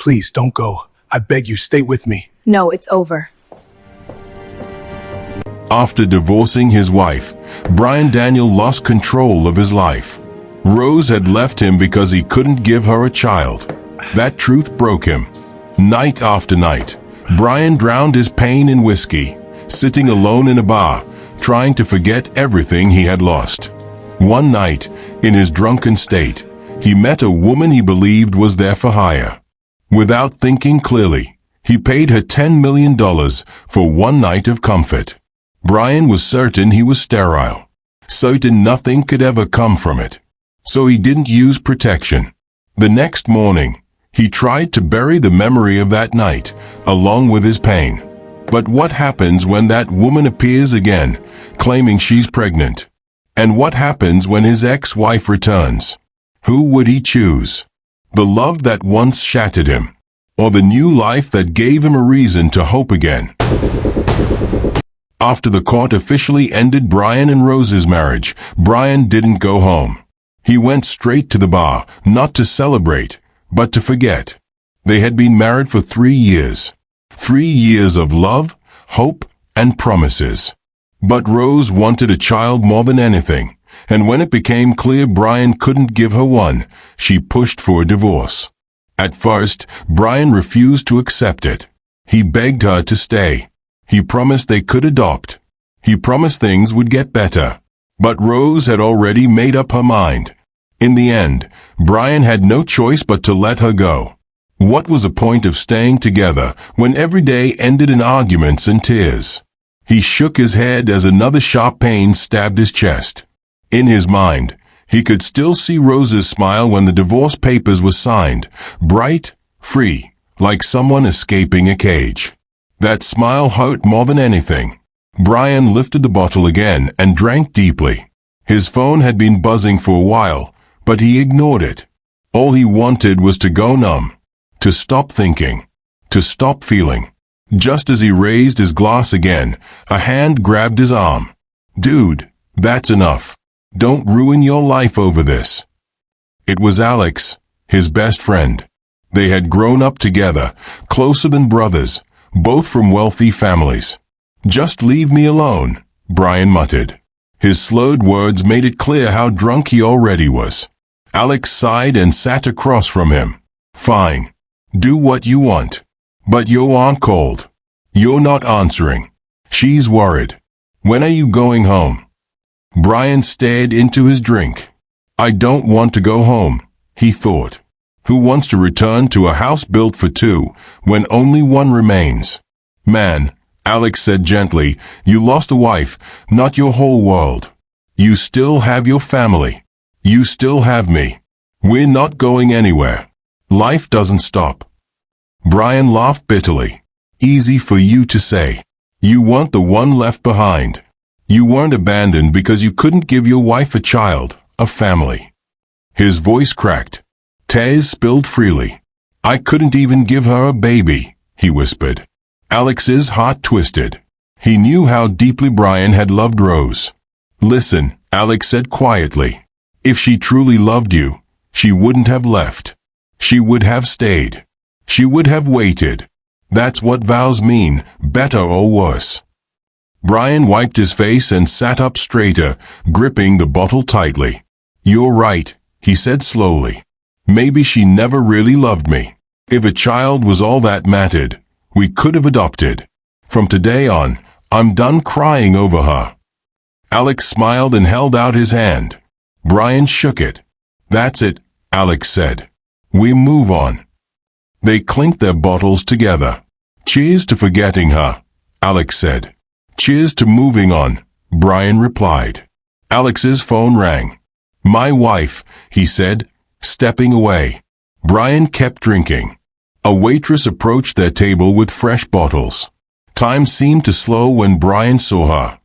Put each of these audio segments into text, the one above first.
Please, don't go. I beg you, stay with me. No, it's over. After divorcing his wife, Brian Daniel lost control of his life. Rose had left him because he couldn't give her a child. That truth broke him. Night after night, Brian drowned his pain in whiskey, sitting alone in a bar, trying to forget everything he had lost. One night, in his drunken state, he met a woman he believed was there for hire. Without thinking clearly, he paid her $10 million for one night of comfort. Brian was certain he was sterile, certain nothing could ever come from it. So he didn't use protection. The next morning, he tried to bury the memory of that night, along with his pain. But what happens when that woman appears again, claiming she's pregnant? And what happens when his ex-wife returns? Who would he choose? The love that once shattered him, or the new life that gave him a reason to hope again? After the court officially ended Brian and Rose's marriage, Brian didn't go home. He went straight to the bar, not to celebrate, but to forget. They had been married for 3 years. 3 years of love, hope, and promises. But Rose wanted a child more than anything, and when it became clear Brian couldn't give her one, she pushed for a divorce. At first, Brian refused to accept it. He begged her to stay. He promised they could adopt. He promised things would get better. But Rose had already made up her mind. In the end, Brian had no choice but to let her go. What was the point of staying together when every day ended in arguments and tears? He shook his head as another sharp pain stabbed his chest. In his mind, he could still see Rose's smile when the divorce papers were signed, bright, free, like someone escaping a cage. That smile hurt more than anything. Brian lifted the bottle again and drank deeply. His phone had been buzzing for a while, but he ignored it. All he wanted was to go numb, to stop thinking, to stop feeling. Just as he raised his glass again, a hand grabbed his arm. "Dude, that's enough. Don't ruin your life over this." It was Alex, his best friend. They had grown up together, closer than brothers, both from wealthy families. "Just leave me alone," Brian muttered. His slurred words made it clear how drunk he already was. Alex sighed and sat across from him. "Fine. Do what you want. But you aren't cold. You're not answering. She's worried. When are you going home?" Brian stared into his drink. "I don't want to go home," he thought. Who wants to return to a house built for two, when only one remains? "Man," Alex said gently, "you lost a wife, not your whole world. You still have your family. You still have me. We're not going anywhere. Life doesn't stop." Brian laughed bitterly. "Easy for you to say. You weren't the one left behind. You weren't abandoned because you couldn't give your wife a child, a family." His voice cracked. Tears spilled freely. "I couldn't even give her a baby," he whispered. Alex's heart twisted. He knew how deeply Brian had loved Rose. "Listen," Alex said quietly. "If she truly loved you, she wouldn't have left. She would have stayed. She would have waited. That's what vows mean, better or worse." Brian wiped his face and sat up straighter, gripping the bottle tightly. "You're right," he said slowly. "Maybe she never really loved me. If a child was all that mattered, we could have adopted. From today on, I'm done crying over her." Alex smiled and held out his hand. Brian shook it. "That's it," Alex said. "We move on." They clinked their bottles together. "Cheers to forgetting her," Alex said. "Cheers to moving on," Brian replied. Alex's phone rang. "My wife," he said, stepping away. Brian kept drinking. A waitress approached their table with fresh bottles. Time seemed to slow when Brian saw her.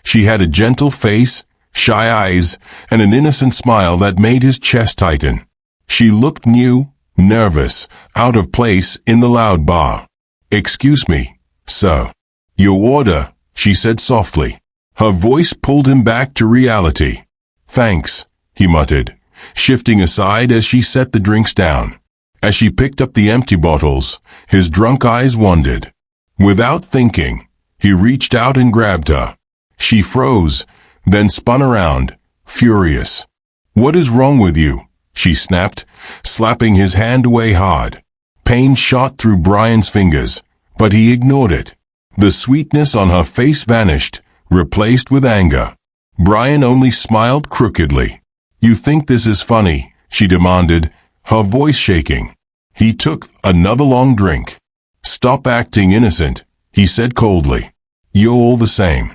She had a gentle face, shy eyes, and an innocent smile that made his chest tighten. She looked new, nervous, out of place in the loud bar. "Excuse me, sir." "Your order," she said softly. Her voice pulled him back to reality. "Thanks," he muttered, shifting aside as she set the drinks down. As she picked up the empty bottles, his drunk eyes wandered. Without thinking, he reached out and grabbed her. She froze, then spun around, furious. "What is wrong with you?" she snapped, slapping his hand away hard. Pain shot through Brian's fingers, but he ignored it. The sweetness on her face vanished, replaced with anger. Brian only smiled crookedly. "You think this is funny?" she demanded, her voice shaking. He took another long drink. "Stop acting innocent," he said coldly. "You're all the same."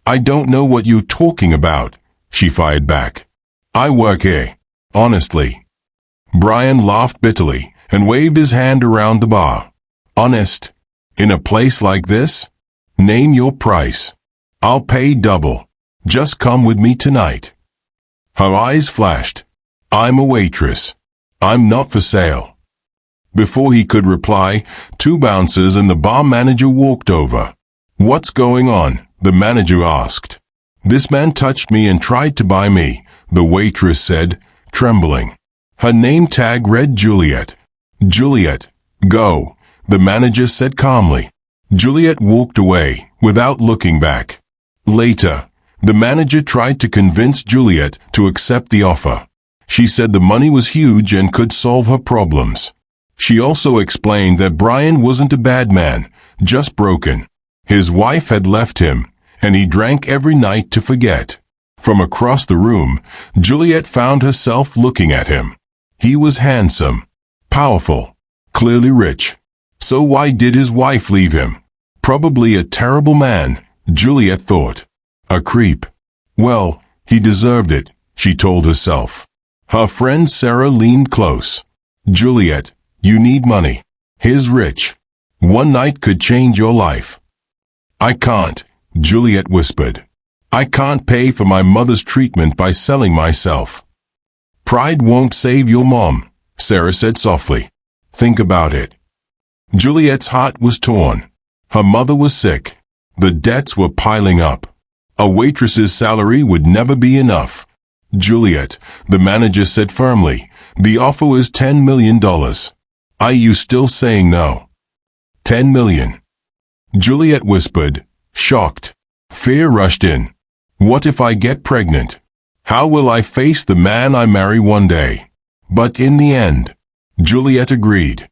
"I don't know what you're talking about," she fired back. "I work here, honestly." Brian laughed bitterly and waved his hand around the bar. "Honest? In a place like this? Name your price. I'll pay double. Just come with me tonight." Her eyes flashed. "I'm a waitress. I'm not for sale." Before he could reply, 2 bouncers and the bar manager walked over. "What's going on?" the manager asked. "This man touched me and tried to buy me," the waitress said, trembling. Her name tag read Juliet. "Juliet, go," the manager said calmly. Juliet walked away, without looking back. Later, the manager tried to convince Juliet to accept the offer. She said the money was huge and could solve her problems. She also explained that Brian wasn't a bad man, just broken. His wife had left him, and he drank every night to forget. From across the room, Juliet found herself looking at him. He was handsome, powerful, clearly rich. So why did his wife leave him? Probably a terrible man, Juliet thought. A creep. Well, he deserved it, she told herself. Her friend Sarah leaned close. "Juliet, you need money. He's rich. One night could change your life." "I can't," Juliet whispered. "I can't pay for my mother's treatment by selling myself." "Pride won't save your mom," Sarah said softly. "Think about it." Juliet's heart was torn. Her mother was sick. The debts were piling up. A waitress's salary would never be enough. "Juliet," the manager said firmly, "the offer is $10 million. Are you still saying no?" $10 million. Juliet whispered, shocked. Fear rushed in. What if I get pregnant? How will I face the man I marry one day? But in the end, Juliet agreed.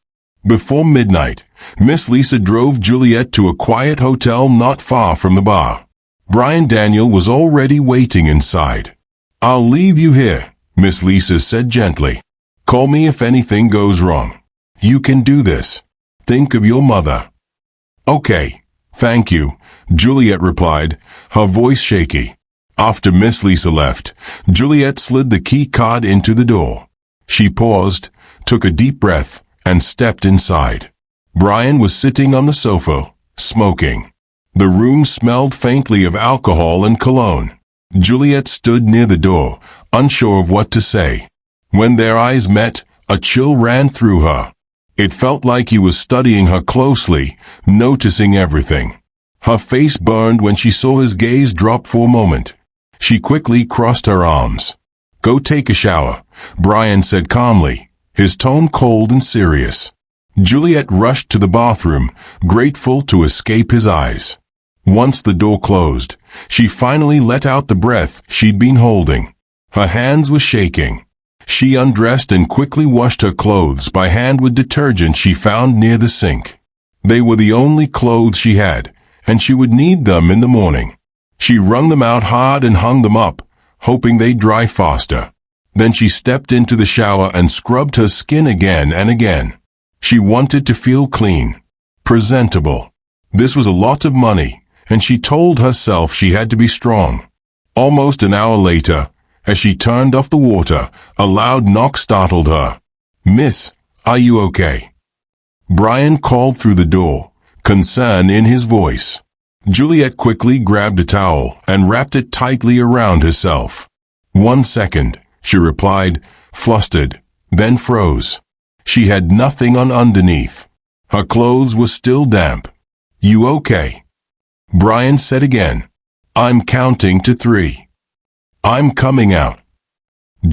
Before midnight, Miss Lisa drove Juliet to a quiet hotel not far from the bar. Brian Daniel was already waiting inside. "I'll leave you here," Miss Lisa said gently. "Call me if anything goes wrong. You can do this. Think of your mother." "Okay, thank you," Juliet replied, her voice shaky. After Miss Lisa left, Juliet slid the key card into the door. She paused, took a deep breath, and stepped inside. Brian was sitting on the sofa, smoking. The room smelled faintly of alcohol and cologne. Juliet stood near the door, unsure of what to say. When their eyes met, a chill ran through her. It felt like he was studying her closely, noticing everything. Her face burned when she saw his gaze drop for a moment. She quickly crossed her arms. "Go take a shower," Brian said calmly, his tone cold and serious. Juliet rushed to the bathroom, grateful to escape his eyes. Once the door closed, she finally let out the breath she'd been holding. Her hands were shaking. She undressed and quickly washed her clothes by hand with detergent she found near the sink. They were the only clothes she had, and she would need them in the morning. She wrung them out hard and hung them up, hoping they'd dry faster. Then she stepped into the shower and scrubbed her skin again and again. She wanted to feel clean, presentable. This was a lot of money, and she told herself she had to be strong. Almost an hour later, as she turned off the water, a loud knock startled her. "Miss, are you okay?" Brian called through the door, concern in his voice. Juliet quickly grabbed a towel and wrapped it tightly around herself. "1 second," she replied, flustered, then froze. She had nothing on underneath. Her clothes were still damp. "You okay?" Brian said again. "I'm counting to 3. I'm coming out."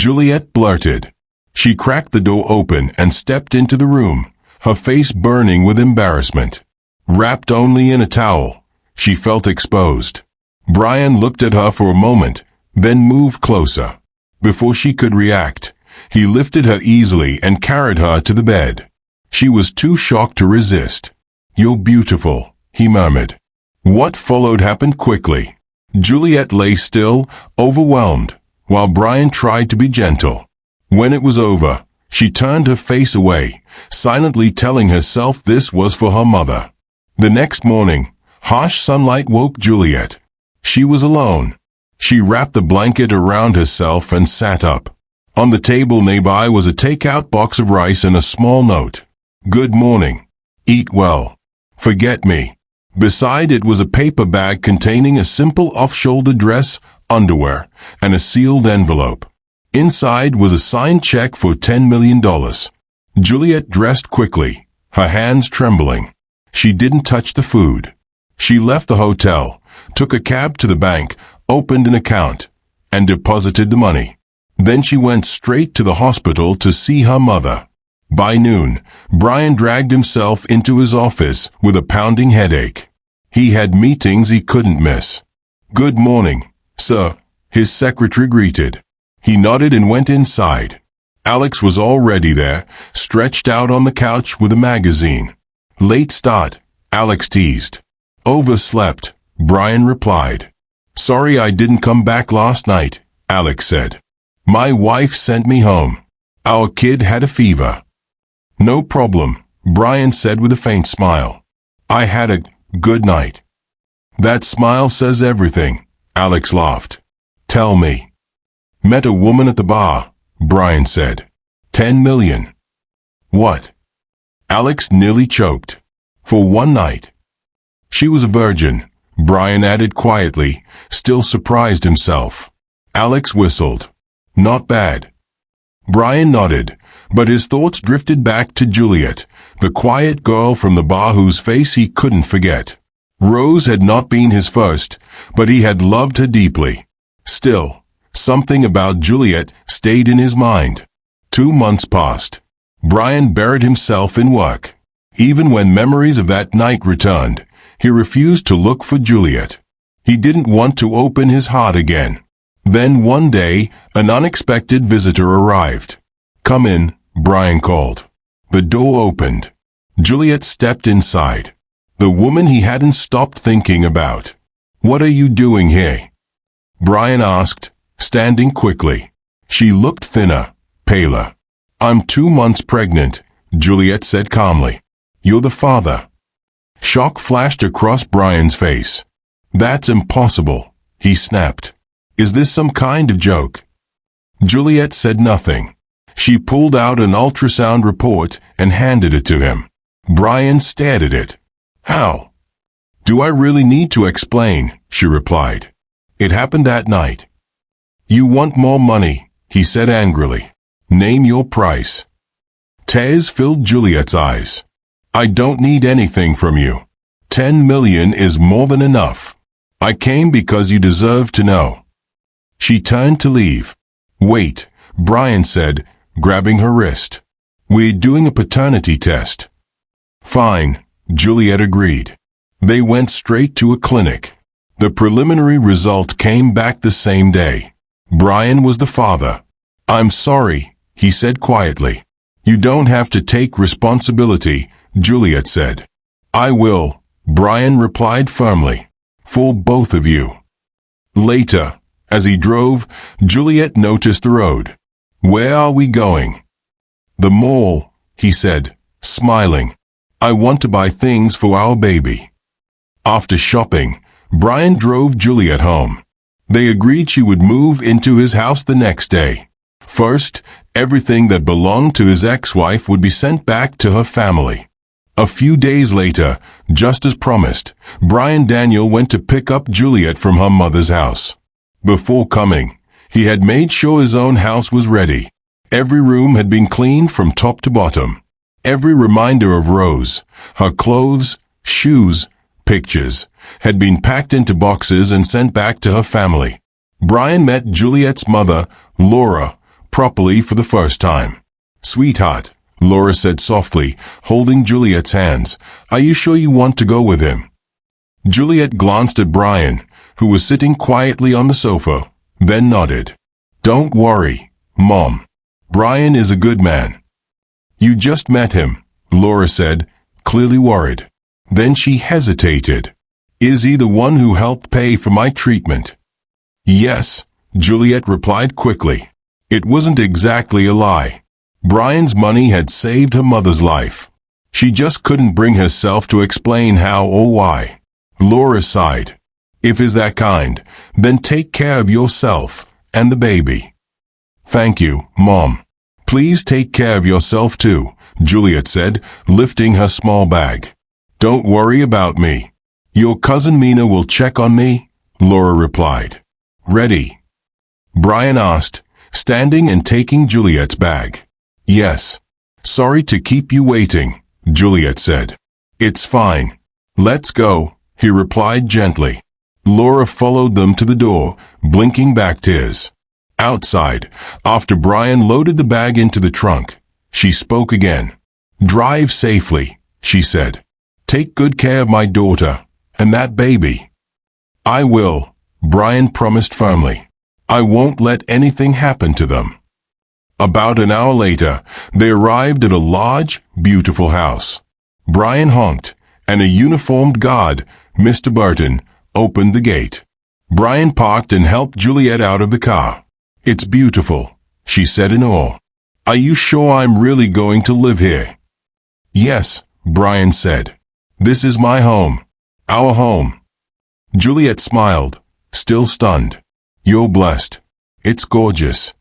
Juliet blurted. She cracked the door open and stepped into the room, her face burning with embarrassment. Wrapped only in a towel, she felt exposed. Brian looked at her for a moment, then moved closer. Before she could react, he lifted her easily and carried her to the bed. She was too shocked to resist. "You're beautiful," he murmured. What followed happened quickly. Juliet lay still, overwhelmed, while Brian tried to be gentle. When it was over, she turned her face away, silently telling herself this was for her mother. The next morning, harsh sunlight woke Juliet. She was alone. She wrapped the blanket around herself and sat up. On the table nearby was a takeout box of rice and a small note. "Good morning. Eat well. Forget me." Beside it was a paper bag containing a simple off-shoulder dress, underwear, and a sealed envelope. Inside was a signed check for $10 million. Juliet dressed quickly, her hands trembling. She didn't touch the food. She left the hotel, took a cab to the bank, opened an account, and deposited the money. Then she went straight to the hospital to see her mother. By noon, Brian dragged himself into his office with a pounding headache. He had meetings he couldn't miss. "Good morning, sir," his secretary greeted. He nodded and went inside. Alex was already there, stretched out on the couch with a magazine. "Late start," Alex teased. "Overslept," Brian replied. "Sorry I didn't come back last night," Alex said. "My wife sent me home. Our kid had a fever." "No problem," Brian said with a faint smile. "I had a good night." "That smile says everything," Alex laughed. "Tell me." "Met a woman at the bar," Brian said. $10 million. "What?" Alex nearly choked. "For one night." "She was a virgin," Brian added quietly, still surprised himself. Alex whistled. "Not bad." Brian nodded, but his thoughts drifted back to Juliet, the quiet girl from the bar whose face he couldn't forget. Rose had not been his first, but he had loved her deeply. Still, something about Juliet stayed in his mind. 2 months passed. Brian buried himself in work. Even when memories of that night returned, he refused to look for Juliet. He didn't want to open his heart again. Then one day, an unexpected visitor arrived. "Come in," Brian called. The door opened. Juliet stepped inside. The woman he hadn't stopped thinking about. "What are you doing here?" Brian asked, standing quickly. She looked thinner, paler. "I'm 2 months pregnant," Juliet said calmly. "You're the father." Shock flashed across Brian's face. "That's impossible," he snapped. "Is this some kind of joke?" Juliet said nothing. She pulled out an ultrasound report and handed it to him. Brian stared at it. "How?" "Do I really need to explain?" she replied. "It happened that night." "You want more money," he said angrily. "Name your price." Tears filled Juliet's eyes. "I don't need anything from you. 10 million is more than enough. I came because you deserve to know." She turned to leave. "Wait," Brian said, grabbing her wrist. "We're doing a paternity test." "Fine," Juliet agreed. They went straight to a clinic. The preliminary result came back the same day. Brian was the father. "I'm sorry," he said quietly. "You don't have to take responsibility," Juliet said. "I will," Brian replied firmly. "For both of you." Later, as he drove, Juliet noticed the road. "Where are we going?" "The mall," he said, smiling. "I want to buy things for our baby." After shopping, Brian drove Juliet home. They agreed she would move into his house the next day. First, everything that belonged to his ex-wife would be sent back to her family. A few days later, just as promised, Brian Daniel went to pick up Juliet from her mother's house. Before coming, he had made sure his own house was ready. Every room had been cleaned from top to bottom. Every reminder of Rose, her clothes, shoes, pictures, had been packed into boxes and sent back to her family. Brian met Juliet's mother, Laura, properly for the first time. Sweetheart, Laura said softly, holding Juliet's hands. Are you sure you want to go with him? Juliet glanced at Brian, who was sitting quietly on the sofa, then nodded. Don't worry, Mom. Brian is a good man. You just met him, Laura said, clearly worried. Then she hesitated. Is he the one who helped pay for my treatment? Yes, Juliet replied quickly. It wasn't exactly a lie. Brian's money had saved her mother's life. She just couldn't bring herself to explain how or why. Laura sighed. If he's that kind, then take care of yourself and the baby. Thank you, Mom. Please take care of yourself too, Juliet said, lifting her small bag. Don't worry about me. Your cousin Mina will check on me, Laura replied. Ready? Brian asked, standing and taking Juliet's bag. Yes. Sorry to keep you waiting, Juliet said. It's fine. Let's go, he replied gently. Laura followed them to the door, blinking back tears. Outside, after Brian loaded the bag into the trunk, she spoke again. Drive safely, she said. Take good care of my daughter and that baby. I will, Brian promised firmly. I won't let anything happen to them. About an hour later, they arrived at a large, beautiful house. Brian honked, and a uniformed guard, Mr. Burton, opened the gate. Brian parked and helped Juliet out of the car. It's beautiful, she said in awe. Are you sure I'm really going to live here? Yes, Brian said. This is my home. Our home. Juliet smiled, still stunned. You're blessed. It's gorgeous.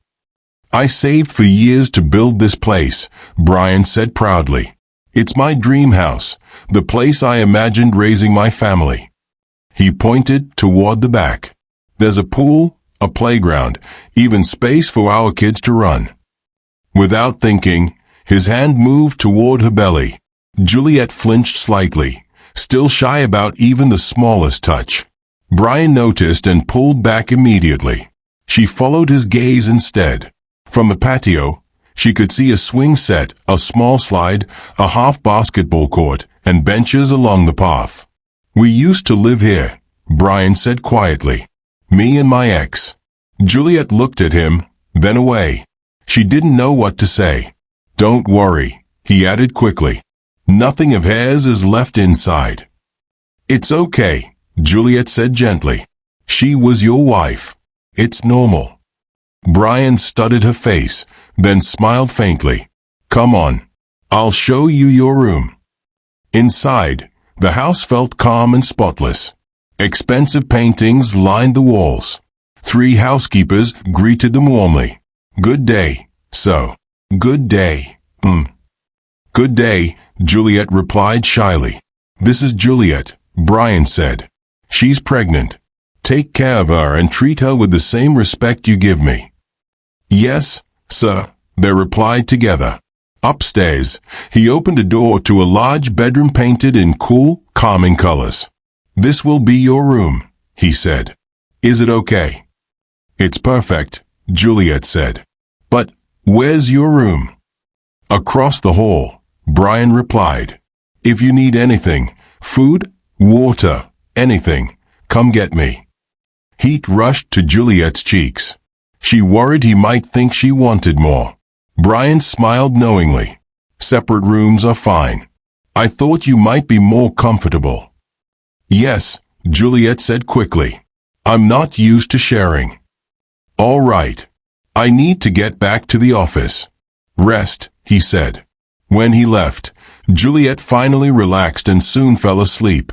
I saved for years to build this place, Brian said proudly. It's my dream house, the place I imagined raising my family. He pointed toward the back. There's a pool, a playground, even space for our kids to run. Without thinking, his hand moved toward her belly. Juliet flinched slightly, still shy about even the smallest touch. Brian noticed and pulled back immediately. She followed his gaze instead. From the patio, she could see a swing set, a small slide, a half basketball court, and benches along the path. We used to live here, Brian said quietly. Me and my ex. Juliet looked at him, then away. She didn't know what to say. Don't worry, he added quickly. Nothing of hers is left inside. It's okay, Juliet said gently. She was your wife. It's normal. Brian studied her face, then smiled faintly. Come on. I'll show you your room. Inside, the house felt calm and spotless. Expensive paintings lined the walls. 3 housekeepers greeted them warmly. Good day, sir. Good day. Good day, Juliet replied shyly. This is Juliet, Brian said. She's pregnant. Take care of her and treat her with the same respect you give me. Yes, sir, they replied together. Upstairs, he opened a door to a large bedroom painted in cool, calming colors. This will be your room, he said. Is it okay? It's perfect, Juliet said. But where's your room? Across the hall, Brian replied. If you need anything, food, water, anything, come get me. Heat rushed to Juliet's cheeks. She worried he might think she wanted more. Brian smiled knowingly. Separate rooms are fine. I thought you might be more comfortable. Yes, Juliet said quickly. I'm not used to sharing. All right. I need to get back to the office. Rest, he said. When he left, Juliet finally relaxed and soon fell asleep.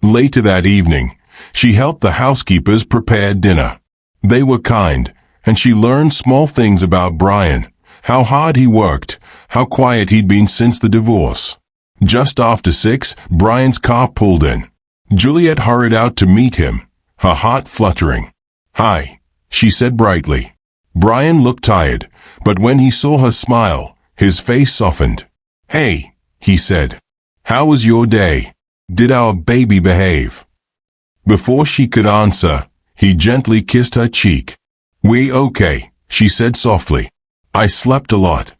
Later that evening, she helped the housekeepers prepare dinner. They were kind, and she learned small things about Brian, how hard he worked, how quiet he'd been since the divorce. Just after 6, Brian's car pulled in. Juliet hurried out to meet him, her heart fluttering. Hi, she said brightly. Brian looked tired, but when he saw her smile, his face softened. Hey, he said. How was your day? Did our baby behave? Before she could answer, he gently kissed her cheek. We okay, she said softly. I slept a lot.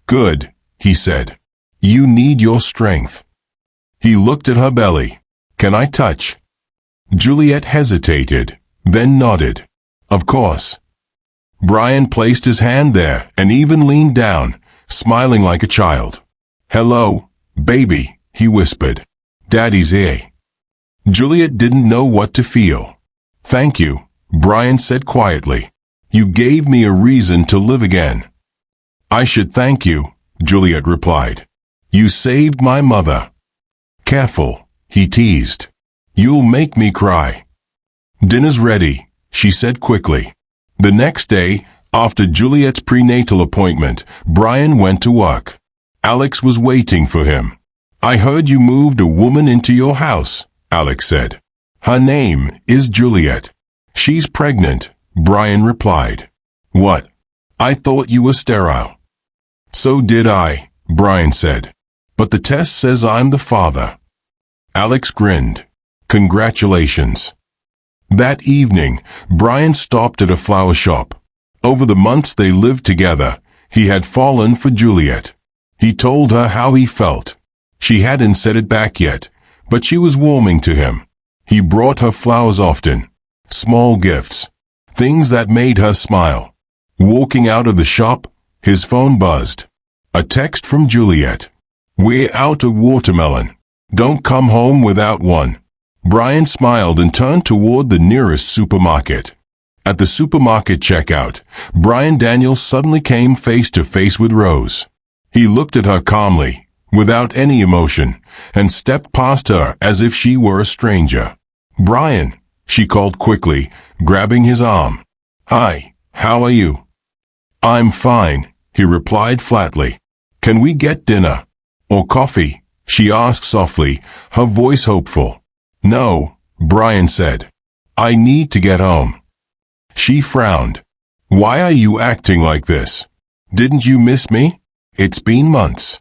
Good, he said. You need your strength. He looked at her belly. Can I touch? Juliet hesitated, then nodded. Of course. Brian placed his hand there and even leaned down, smiling like a child. Hello, baby, he whispered. Daddy's here. Juliet didn't know what to feel. Thank you, Brian said quietly. You gave me a reason to live again. I should thank you, Juliet replied. You saved my mother. Careful, he teased. You'll make me cry. Dinner's ready, she said quickly. The next day, after Juliet's prenatal appointment, Brian went to work. Alex was waiting for him. I heard you moved a woman into your house, Alex said. Her name is Juliet. She's pregnant, Brian replied. What? I thought you were sterile. So did I, Brian said. But the test says I'm the father. Alex grinned. Congratulations. That evening, Brian stopped at a flower shop. Over the months they lived together, he had fallen for Juliet. He told her how he felt. She hadn't said it back yet, but she was warming to him. He brought her flowers often. Small gifts. Things that made her smile. Walking out of the shop, his phone buzzed. A text from Juliet. We're out of watermelon. Don't come home without one. Brian smiled and turned toward the nearest supermarket. At the supermarket checkout, Brian Daniels suddenly came face to face with Rose. He looked at her calmly, without any emotion, and stepped past her as if she were a stranger. Brian, she called quickly, grabbing his arm. Hi, how are you? I'm fine, he replied flatly. Can we get dinner? Or coffee? She asked softly, her voice hopeful. No, Brian said. I need to get home. She frowned. Why are you acting like this? Didn't you miss me? It's been months.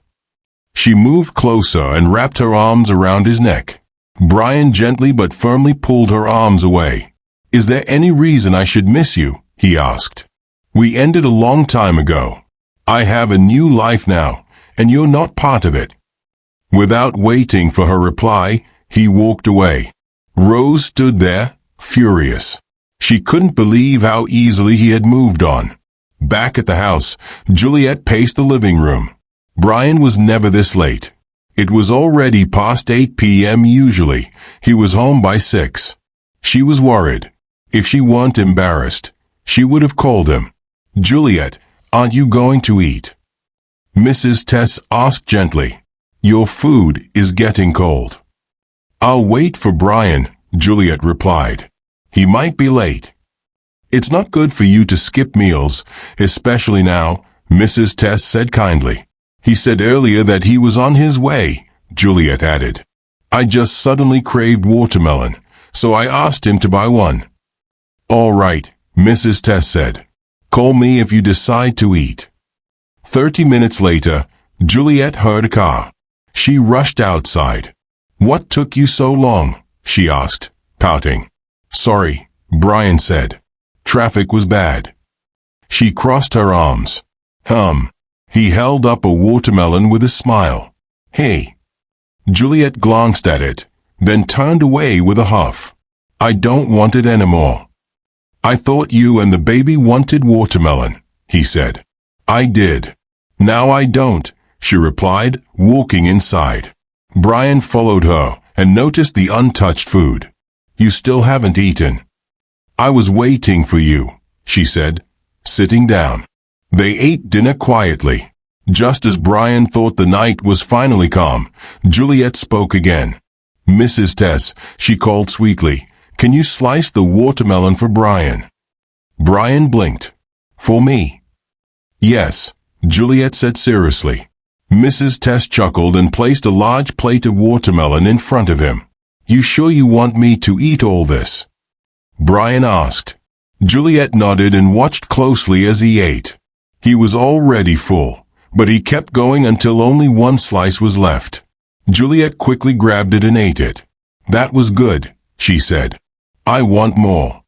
She moved closer and wrapped her arms around his neck. Brian gently but firmly pulled her arms away. Is there any reason I should miss you? He asked. We ended a long time ago. I have a new life now, and you're not part of it. Without waiting for her reply, he walked away. Rose stood there, furious. She couldn't believe how easily he had moved on. Back at the house, Juliet paced the living room. Brian was never this late. It was already past 8 p.m. usually. He was home by 6. She was worried. If she weren't embarrassed, she would have called him. Juliet, aren't you going to eat? Mrs. Tess asked gently. Your food is getting cold. I'll wait for Brian, Juliet replied. He might be late. It's not good for you to skip meals, especially now, Mrs. Tess said kindly. He said earlier that he was on his way, Juliet added. I just suddenly craved watermelon, so I asked him to buy one. All right, Mrs. Tess said. Call me if you decide to eat. 30 minutes later, Juliet heard a car. She rushed outside. What took you so long? She asked, pouting. Sorry, Brian said. Traffic was bad. She crossed her arms. He held up a watermelon with a smile. Hey. Juliet glanced at it, then turned away with a huff. I don't want it anymore. I thought you and the baby wanted watermelon, he said. I did. Now I don't, she replied, walking inside. Brian followed her and noticed the untouched food. You still haven't eaten. I was waiting for you, she said, sitting down. They ate dinner quietly. Just as Brian thought the night was finally calm, Juliet spoke again. Mrs. Tess, she called sweetly, can you slice the watermelon for Brian? Brian blinked. For me? Yes, Juliet said seriously. Mrs. Tess chuckled and placed a large plate of watermelon in front of him. You sure you want me to eat all this? Brian asked. Juliet nodded and watched closely as he ate. He was already full, but he kept going until only one slice was left. Juliet quickly grabbed it and ate it. That was good, she said. I want more.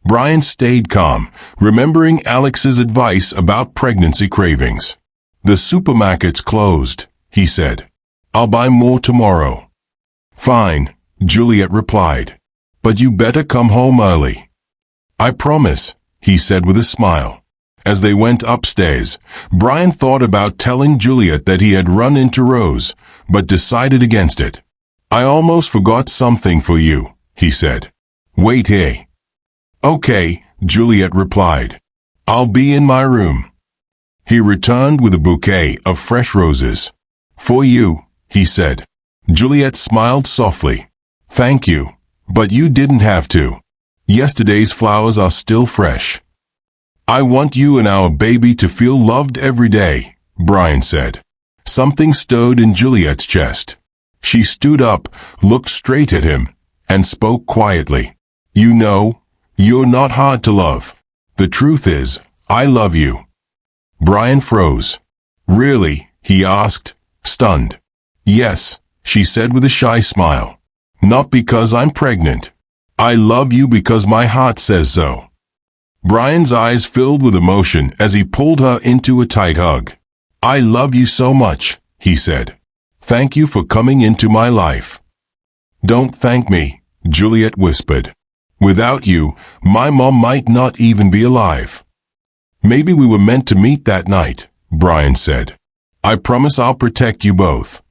Brian stayed calm, remembering Alex's advice about pregnancy cravings. The supermarket's closed, he said. I'll buy more tomorrow. Fine, Juliet replied. But you better come home early. I promise, he said with a smile. As they went upstairs, Brian thought about telling Juliet that he had run into Rose, but decided against it. I almost forgot something for you, he said. Wait here. Okay, Juliet replied. I'll be in my room. He returned with a bouquet of fresh roses. For you, he said. Juliet smiled softly. Thank you, but you didn't have to. Yesterday's flowers are still fresh. I want you and our baby to feel loved every day, Brian said. Something stirred in Juliet's chest. She stood up, looked straight at him, and spoke quietly. You know, you're not hard to love. The truth is, I love you. Brian froze. Really? He asked, stunned. Yes, she said with a shy smile. Not because I'm pregnant. I love you because my heart says so. Brian's eyes filled with emotion as he pulled her into a tight hug. I love you so much, he said. Thank you for coming into my life. Don't thank me, Juliet whispered. Without you, my mom might not even be alive. Maybe we were meant to meet that night, Brian said. I promise I'll protect you both.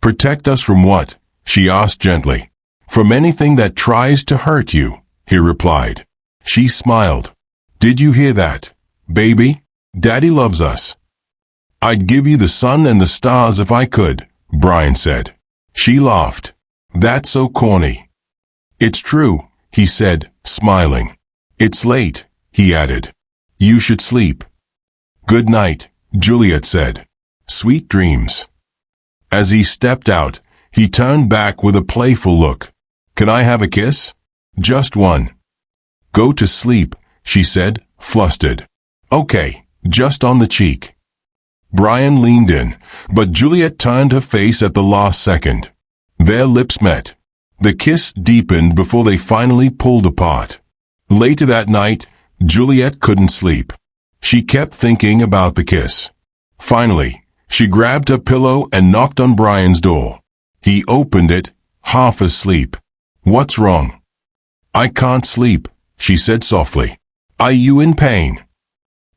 Protect us from what? She asked gently. From anything that tries to hurt you, he replied. She smiled. Did you hear that, baby? Daddy loves us. I'd give you the sun and the stars if I could, Brian said. She laughed. That's so corny. It's true, he said, smiling. It's late, he added. You should sleep. Good night, Juliet said. Sweet dreams. As he stepped out, he turned back with a playful look. Can I have a kiss? Just one. Go to sleep, she said, flustered. Okay, just on the cheek. Brian leaned in, but Juliet turned her face at the last second. Their lips met. The kiss deepened before they finally pulled apart. Later that night, Juliet couldn't sleep. She kept thinking about the kiss. Finally, she grabbed her pillow and knocked on Brian's door. He opened it, half asleep. What's wrong? I can't sleep, she said softly. Are you in pain?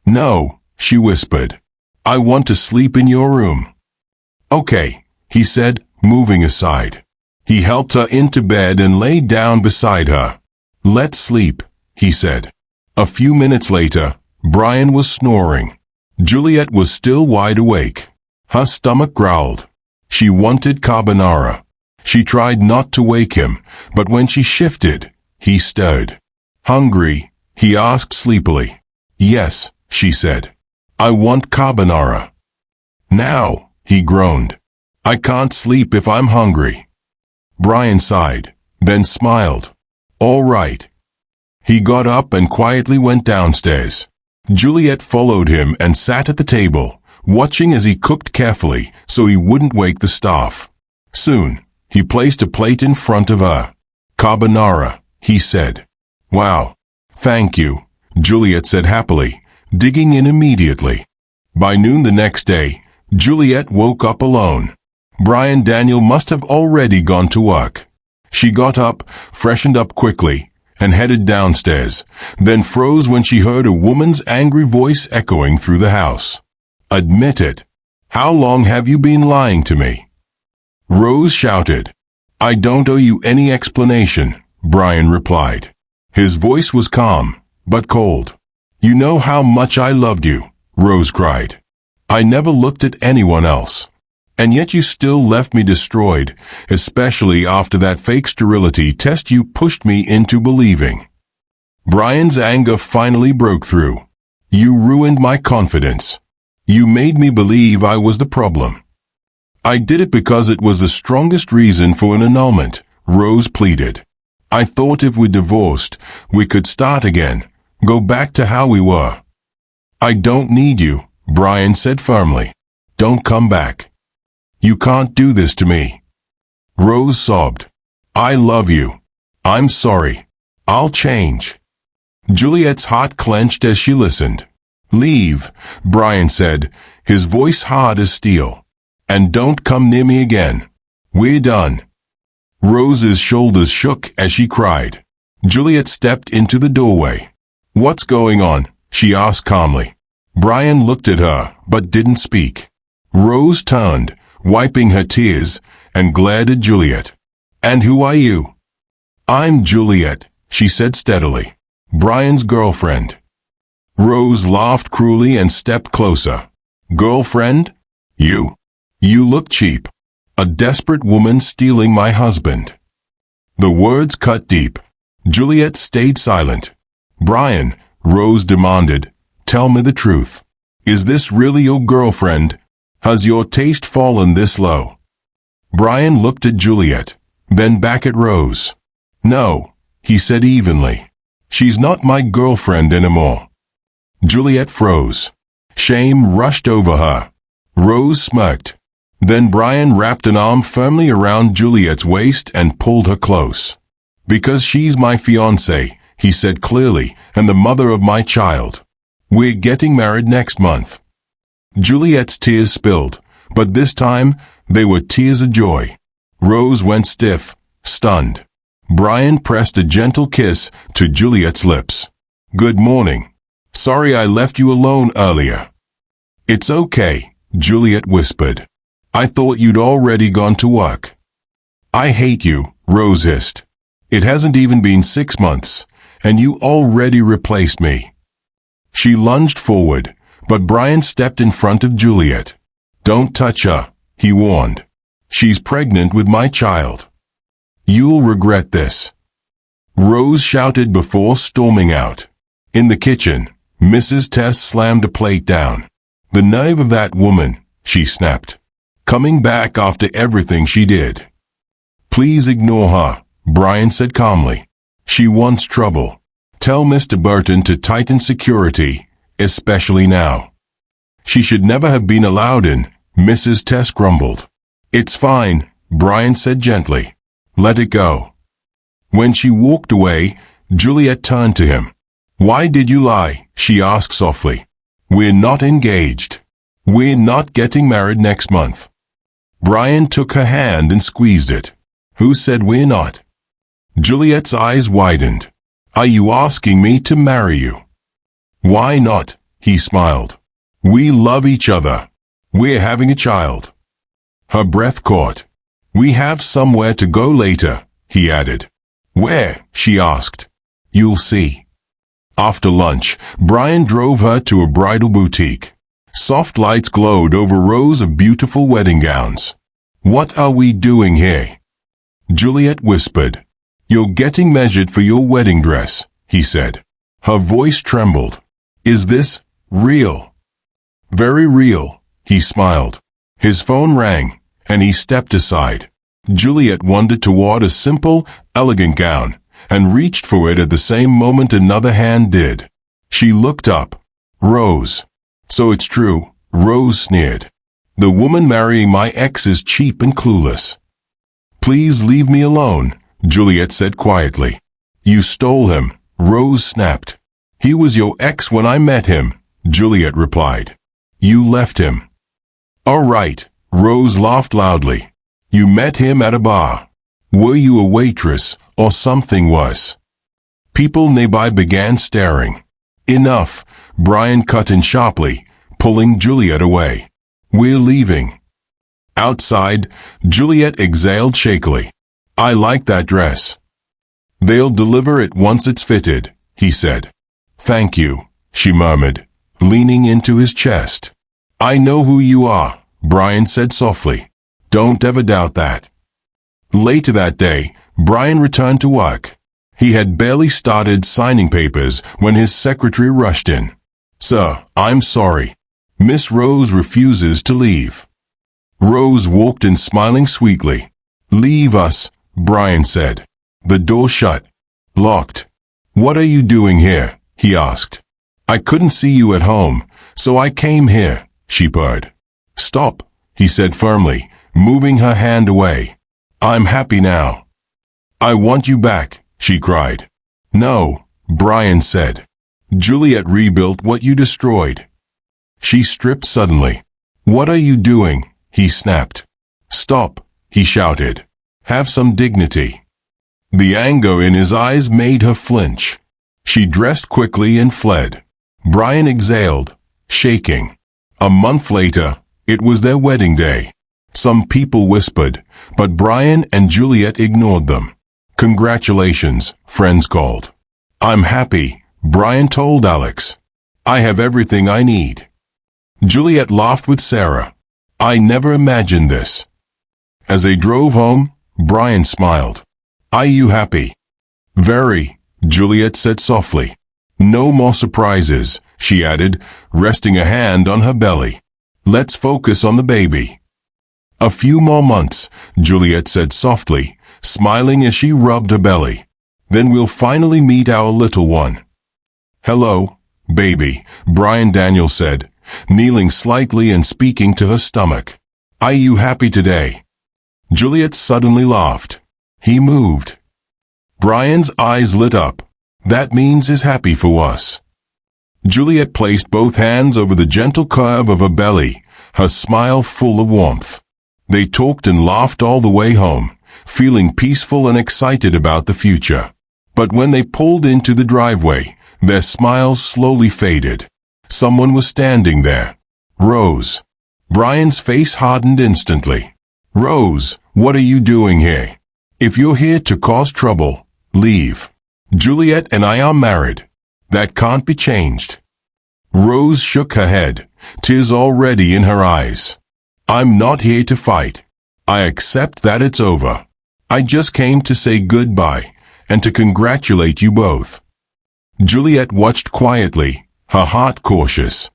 No, she whispered. I want to sleep in your room. Okay, he said, moving aside. He helped her into bed and lay down beside her. Let's sleep, he said. A few minutes later, Brian was snoring. Juliet was still wide awake. Her stomach growled. She wanted carbonara. She tried not to wake him, but when she shifted, he stirred. Hungry? He asked sleepily. Yes, she said. I want carbonara. Now, he groaned. I can't sleep if I'm hungry. Brian sighed, then smiled. All right. He got up and quietly went downstairs. Juliet followed him and sat at the table, watching as he cooked carefully so he wouldn't wake the staff. Soon, he placed a plate in front of her. Carbonara, he said. Wow. Thank you, Juliet said happily, digging in immediately. By noon the next day, Juliet woke up alone. Brian Daniel must have already gone to work. She got up, freshened up quickly, and headed downstairs, then froze when she heard a woman's angry voice echoing through the house. Admit it. How long have you been lying to me? Rose shouted. I don't owe you any explanation, Brian replied. His voice was calm, but cold. You know how much I loved you, Rose cried. I never looked at anyone else. And yet you still left me destroyed, especially after that fake sterility test you pushed me into believing. Brian's anger finally broke through. You ruined my confidence. You made me believe I was the problem. I did it because it was the strongest reason for an annulment, Rose pleaded. I thought if we divorced, we could start again, go back to how we were. I don't need you, Brian said firmly. Don't come back. You can't do this to me. Rose sobbed. I love you. I'm sorry. I'll change. Juliet's heart clenched as she listened. Leave, Brian said, his voice hard as steel. And don't come near me again. We're done. Rose's shoulders shook as she cried. Juliet stepped into the doorway. What's going on? She asked calmly. Brian looked at her, but didn't speak. Rose turned, wiping her tears, and glared at Juliet. And who are you? I'm Juliet, she said steadily. Brian's girlfriend. Rose laughed cruelly and stepped closer. Girlfriend? You look cheap. A desperate woman stealing my husband. The words cut deep. Juliet stayed silent. Brian, Rose demanded, tell me the truth. Is this really your girlfriend? Has your taste fallen this low? Brian looked at Juliet, then back at Rose. No, he said evenly. She's not my girlfriend anymore. Juliet froze. Shame rushed over her. Rose smirked. Then Brian wrapped an arm firmly around Juliet's waist and pulled her close. Because she's my fiancée, he said clearly, and the mother of my child. We're getting married next month. Juliet's tears spilled, but this time they were tears of joy. Rose went stiff, stunned. Brian pressed a gentle kiss to Juliet's lips. Good morning. Sorry I left you alone earlier. It's okay, Juliet whispered. I thought you'd already gone to work. I hate you, Rose hissed. It hasn't even been 6 months, and you already replaced me. She lunged forward, but Brian stepped in front of Juliet. Don't touch her, he warned. She's pregnant with my child. You'll regret this. Rose shouted before storming out. In the kitchen, Mrs. Tess slammed a plate down. The nerve of that woman, she snapped. Coming back after everything she did. Please ignore her, Brian said calmly. She wants trouble. Tell Mr. Burton to tighten security, especially now. She should never have been allowed in, Mrs. Tess grumbled. It's fine, Brian said gently. Let it go. When she walked away, Juliet turned to him. Why did you lie? She asked softly. We're not engaged. We're not getting married next month. Brian took her hand and squeezed it. Who said we're not? Juliet's eyes widened. Are you asking me to marry you? Why not? He smiled. We love each other. We're having a child. Her breath caught. We have somewhere to go later, he added. Where? She asked. You'll see. After lunch, Brian drove her to a bridal boutique. Soft lights glowed over rows of beautiful wedding gowns. What are we doing here? Juliet whispered. You're getting measured for your wedding dress, he said. Her voice trembled. Is this real? Very real, he smiled. His phone rang, and he stepped aside. Juliet wandered toward a simple, elegant gown, and reached for it at the same moment another hand did. She looked up. Rose. So it's true, Rose sneered. The woman marrying my ex is cheap and clueless. Please leave me alone, Juliet said quietly. You stole him, Rose snapped. He was your ex when I met him, Juliet replied. You left him. All right, Rose laughed loudly. You met him at a bar. Were you a waitress, or something worse? People nearby began staring. Enough, Brian cut in sharply, pulling Juliet away. We're leaving. Outside, Juliet exhaled shakily. I like that dress. They'll deliver it once it's fitted, he said. Thank you, she murmured, leaning into his chest. I know who you are, Brian said softly. Don't ever doubt that. Later that day, Brian returned to work. He had barely started signing papers when his secretary rushed in. Sir, I'm sorry. Miss Rose refuses to leave. Rose walked in smiling sweetly. Leave us, Brian said. The door shut. Locked. What are you doing here? He asked. I couldn't see you at home, so I came here, she purred. Stop, he said firmly, moving her hand away. I'm happy now. I want you back, she cried. No, Brian said. Juliet rebuilt what you destroyed. She stripped suddenly. What are you doing? He snapped. Stop, he shouted. Have some dignity. The anger in his eyes made her flinch. She dressed quickly and fled. Brian exhaled, shaking. A month later, it was their wedding day. Some people whispered, but Brian and Juliet ignored them. Congratulations, friends called. I'm happy, Brian told Alex. I have everything I need. Juliet laughed with Sarah. I never imagined this. As they drove home, Brian smiled. Are you happy? Very, Juliet said softly. No more surprises, she added, resting a hand on her belly. Let's focus on the baby. A few more months, Juliet said softly, smiling as she rubbed her belly. Then we'll finally meet our little one. Hello, baby, Brian Daniel said, kneeling slightly and speaking to her stomach. Are you happy today? Juliet suddenly laughed. He moved. Brian's eyes lit up. That means he's happy for us. Juliet placed both hands over the gentle curve of her belly, her smile full of warmth. They talked and laughed all the way home, feeling peaceful and excited about the future. But when they pulled into the driveway, their smiles slowly faded. Someone was standing there. Rose. Brian's face hardened instantly. Rose, what are you doing here? If you're here to cause trouble, leave. Juliet and I are married. That can't be changed. Rose shook her head, tears already in her eyes. I'm not here to fight. I accept that it's over. I just came to say goodbye and to congratulate you both. Juliet watched quietly, her heart cautious.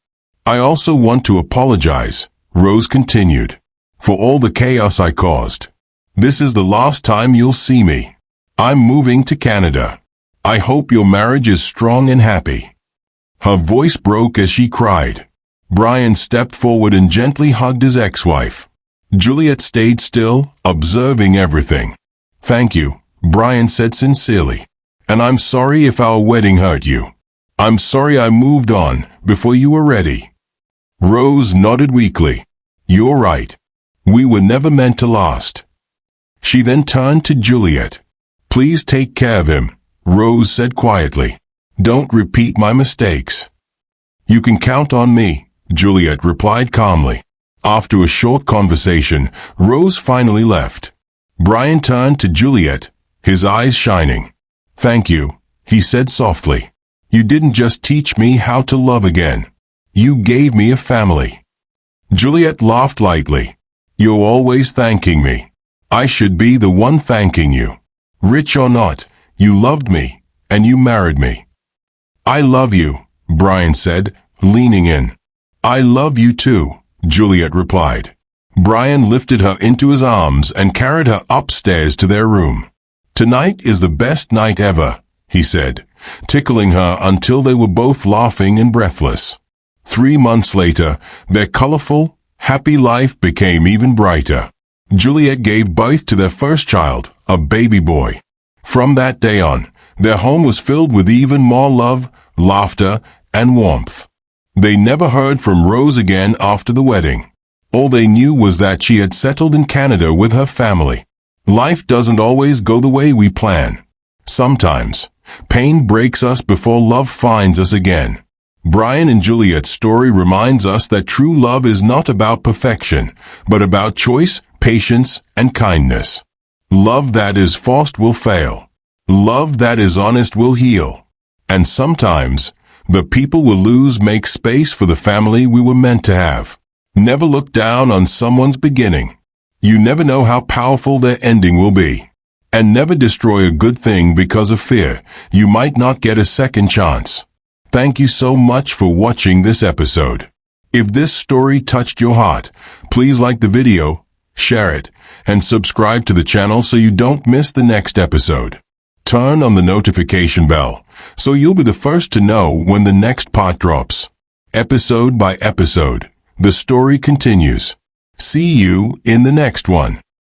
I also want to apologize, Rose continued, for all the chaos I caused. This is the last time you'll see me. I'm moving to Canada. I hope your marriage is strong and happy. Her voice broke as she cried. Brian stepped forward and gently hugged his ex-wife. Juliet stayed still, observing everything. Thank you, Brian said sincerely. And I'm sorry if our wedding hurt you. I'm sorry I moved on before you were ready. Rose nodded weakly. You're right. We were never meant to last. She then turned to Juliet. Please take care of him, Rose said quietly. Don't repeat my mistakes. You can count on me, Juliet replied calmly. After a short conversation, Rose finally left. Brian turned to Juliet, his eyes shining. Thank you, he said softly. You didn't just teach me how to love again. You gave me a family. Juliet laughed lightly. You're always thanking me. I should be the one thanking you. Rich or not, you loved me, and you married me. I love you, Brian said, leaning in. I love you too, Juliet replied. Brian lifted her into his arms and carried her upstairs to their room. Tonight is the best night ever, he said, tickling her until they were both laughing and breathless. 3 months later, their colorful, happy life became even brighter. Juliet gave birth to their first child, a baby boy. From that day on, their home was filled with even more love, laughter, and warmth. They never heard from Rose again after the wedding. All they knew was that she had settled in Canada with her family. Life doesn't always go the way we plan. Sometimes, pain breaks us before love finds us again. Brian and Juliet's story reminds us that true love is not about perfection, but about choice, patience, and kindness. Love that is forced will fail. Love that is honest will heal. And sometimes, the people we'll lose make space for the family we were meant to have. Never look down on someone's beginning. You never know how powerful their ending will be. And never destroy a good thing because of fear. You might not get a second chance. Thank you so much for watching this episode. If this story touched your heart, please like the video, share it, and subscribe to the channel so you don't miss the next episode. Turn on the notification bell so you'll be the first to know when the next part drops. Episode by episode, the story continues. See you in the next one.